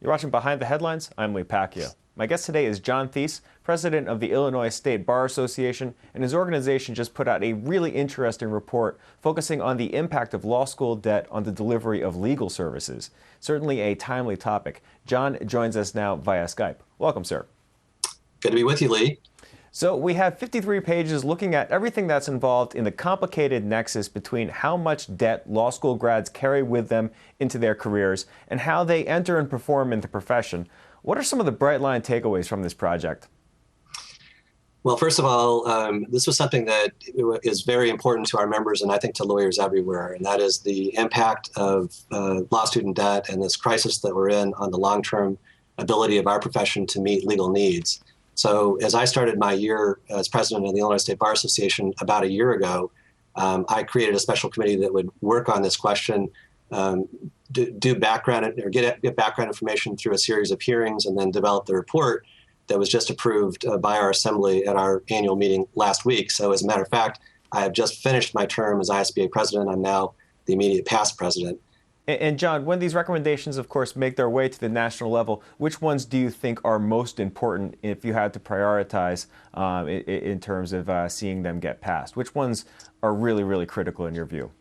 You're watching Behind the Headlines. I'm Pacchia. My guest today is John Thies, president of the Illinois State Bar Association, and his organization just put out a really interesting report focusing on the impact of law school debt on the delivery of legal services. Certainly a timely topic. John joins us now via Skype. Welcome, sir. Good to be with you, Lee. So we have 53 pages looking at everything that's involved in the complicated nexus between how much debt law school grads carry with them into their careers and how they enter and perform in the profession. What are some of the bright line takeaways from this project? Well, first of all, this was something that is very important to our members and I think to lawyers everywhere, and that is the impact of law student debt and this crisis that we're in on the long-term ability of our profession to meet legal needs. So as I started my year as president of the Illinois State Bar Association about a year ago, I created a special committee that would work on this question, do background or get background information through a series of hearings, and then develop the report that was just approved by our assembly at our annual meeting last week. So as a matter of fact, I have just finished my term as ISBA president. I'm now the immediate past president. And John, when these recommendations, of course, make their way to the national level, which ones do you think are most important if you had to prioritize in terms of seeing them get passed? Which ones are really, really critical in your view?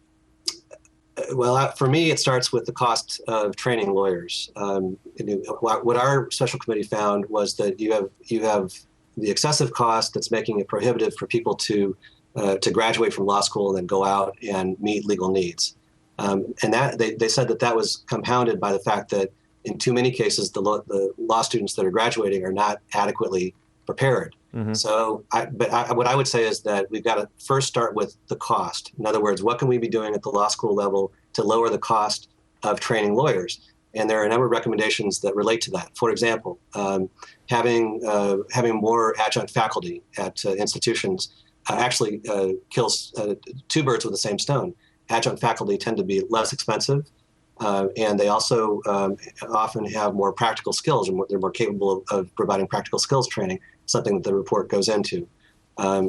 Well, for me, it starts with the cost of training lawyers. What our special committee found was that you have the excessive cost that's making it prohibitive for people to graduate from law school and then go out and meet legal needs. And that they said that was compounded by the fact that in too many cases, the law students that are graduating are not adequately prepared. Mm-hmm. So, what I would say is that we've got to first start with the cost. In other words, what can we be doing at the law school level to lower the cost of training lawyers? And there are a number of recommendations that relate to that. For example, having more adjunct faculty at institutions actually kills two birds with the same stone. Adjunct faculty tend to be less expensive, and they also often have more practical skills, and they're more capable of providing practical skills training, something that the report goes into.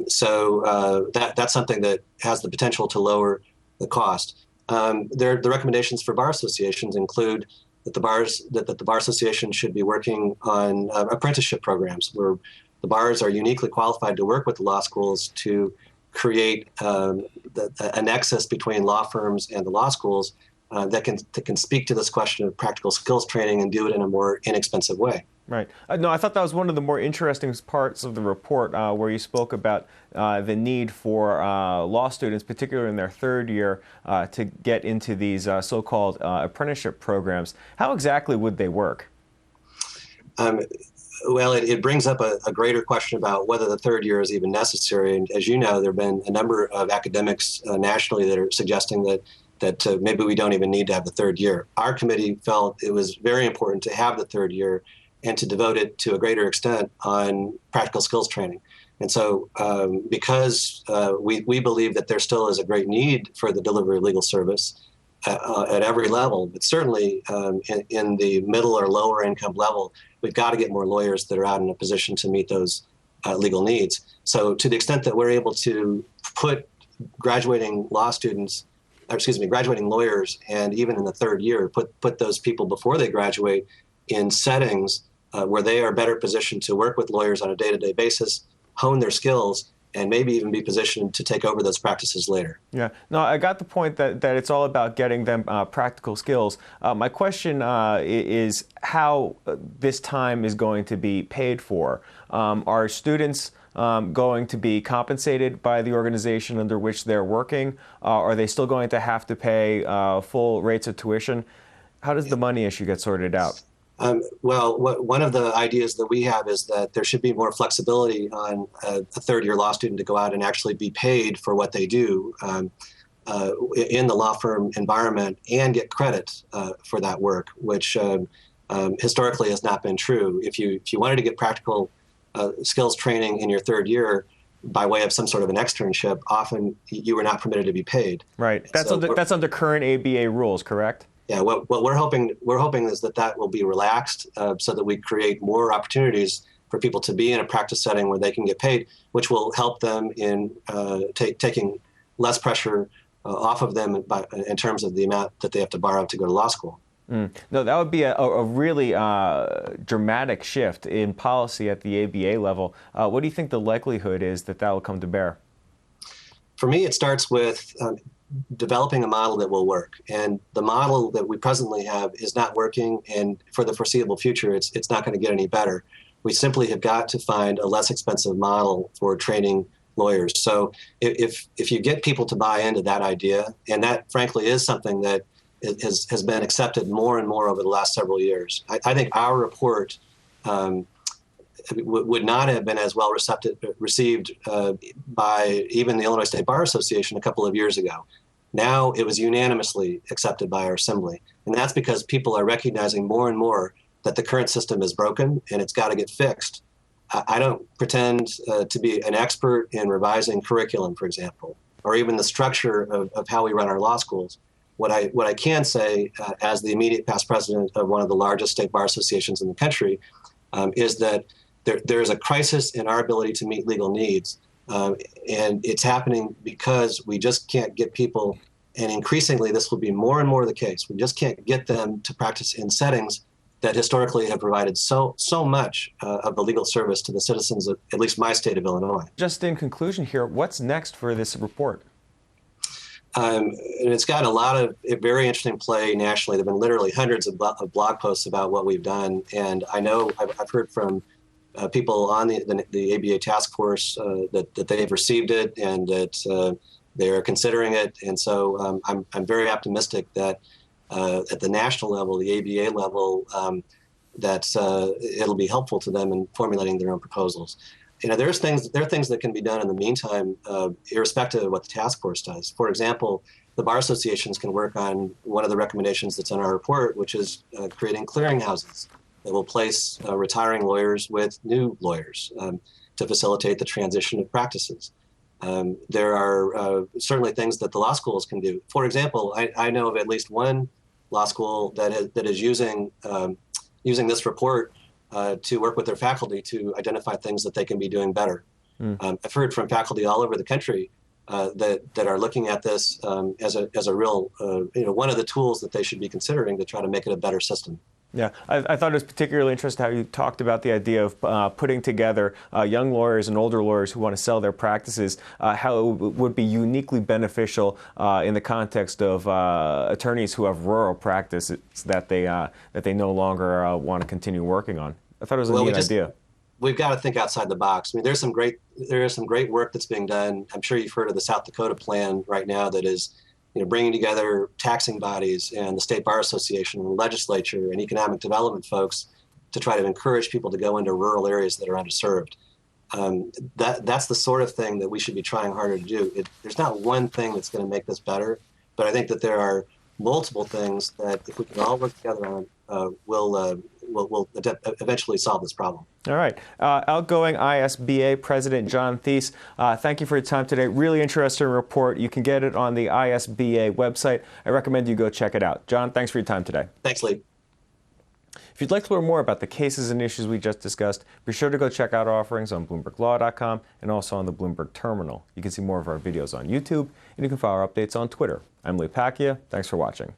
So that's something that has the potential to lower the cost. The recommendations for bar associations include that the bar association should be working on apprenticeship programs where the bars are uniquely qualified to work with the law schools to create a nexus between law firms and the law schools that can speak to this question of practical skills training and do it in a more inexpensive way. Right. No, I thought that was one of the more interesting parts of the report where you spoke about the need for law students, particularly in their third year, to get into these so-called apprenticeship programs. How exactly would they work? Well, it brings up a greater question about whether the third year is even necessary. And as you know, there have been a number of academics nationally that are suggesting that maybe we don't even need to have the third year. Our committee felt it was very important to have the third year and to devote it to a greater extent on practical skills training. And so because we believe that there still is a great need for the delivery of legal service at every level, but certainly in the middle or lower income level, we've got to get more lawyers that are out in a position to meet those legal needs. So to the extent that we're able to put graduating lawyers, and even in the third year, put those people before they graduate in settings where they are better positioned to work with lawyers on a day-to-day basis, hone their skills, and maybe even be positioned to take over those practices later. Yeah. No, I got the point that it's all about getting them practical skills. My question is how this time is going to be paid for. Are students going to be compensated by the organization under which they're working? Are they still going to have to pay full rates of tuition? How does the money issue get sorted out? Well, one of the ideas that we have is that there should be more flexibility on a third-year law student to go out and actually be paid for what they do in the law firm environment and get credit for that work, which historically has not been true. If you wanted to get practical skills training in your third year by way of some sort of an externship, often you were not permitted to be paid. Right. That's under current ABA rules, correct? Yeah, what we're hoping is that will be relaxed so that we create more opportunities for people to be in a practice setting where they can get paid, which will help them in taking less pressure off of them in terms of the amount that they have to borrow to go to law school. No, that would be a really dramatic shift in policy at the ABA level. What do you think the likelihood is that that will come to bear? For me, it starts with developing a model that will work. And the model that we presently have is not working, and for the foreseeable future, it's not going to get any better. We simply have got to find a less expensive model for training lawyers. So if you get people to buy into that idea, and that frankly is something that has been accepted more and more over the last several years. I think our report would not have been as well received by even the Illinois State Bar Association a couple of years ago. Now it was unanimously accepted by our assembly. And that's because people are recognizing more and more that the current system is broken and it's got to get fixed. I don't pretend to be an expert in revising curriculum, for example, or even the structure of how we run our law schools. What I can say, as the immediate past president of one of the largest state bar associations in the country, is that there is a crisis in our ability to meet legal needs. And it's happening because we just can't get people, and increasingly this will be more and more the case, we just can't get them to practice in settings that historically have provided so much of the legal service to the citizens of at least my state of Illinois. Just in conclusion here, what's next for this report? And it's gotten a lot of very interesting play nationally. There have been literally hundreds of blog posts about what we've done. And I know I've heard from people on the ABA task force that they've received it and that they're considering it. And so I'm very optimistic that at the national level, the ABA level, that it'll be helpful to them in formulating their own proposals. You know, there are things that can be done in the meantime, irrespective of what the task force does. For example, the bar associations can work on one of the recommendations that's in our report, which is creating clearinghouses that will place retiring lawyers with new lawyers to facilitate the transition of practices. There are certainly things that the law schools can do. For example, I know of at least one law school that is using this report to work with their faculty to identify things that they can be doing better. I've heard from faculty all over the country that are looking at this as a real, one of the tools that they should be considering to try to make it a better system. Yeah, I thought it was particularly interesting how you talked about the idea of putting together young lawyers and older lawyers who want to sell their practices, how it would be uniquely beneficial in the context of attorneys who have rural practices that they no longer want to continue working on. I thought it was a neat idea. We've got to think outside the box. I mean, there is some great work that's being done. I'm sure you've heard of the South Dakota plan right now that is bringing together taxing bodies and the State Bar Association and the legislature and economic development folks to try to encourage people to go into rural areas that are underserved. That's the sort of thing that we should be trying harder to do. There's not one thing that's going to make this better, but I think that there are multiple things that if we can all work together on, will eventually solve this problem. All right. Outgoing ISBA President John Thies, thank you for your time today. Really interesting report. You can get it on the ISBA website. I recommend you go check it out. John, thanks for your time today. Thanks, Lee. If you'd like to learn more about the cases and issues we just discussed, be sure to go check out our offerings on BloombergLaw.com and also on the Bloomberg Terminal. You can see more of our videos on YouTube, and you can follow our updates on Twitter. I'm Lee Pacchia. Thanks for watching.